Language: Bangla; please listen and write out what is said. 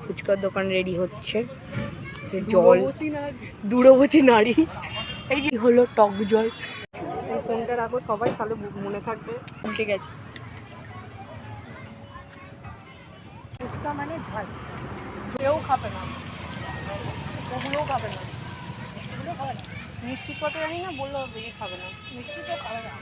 ফুচকার দোকান রেডি হচ্ছে, যে জল দূরবর্তী নারী, এই যে হলো টক জল। এই ফোনটা রাখো সবাই, তাহলে মনে থাকবে। উল্টে গেছে। ফুচকা মানে ঝাল, কেউ খাবে না, ওগুলোও খাবে না, মিষ্টিগুলো খাবে না। মিষ্টি কত জানি না, বললো বেশি খাবে না, মিষ্টি তো খাবে না।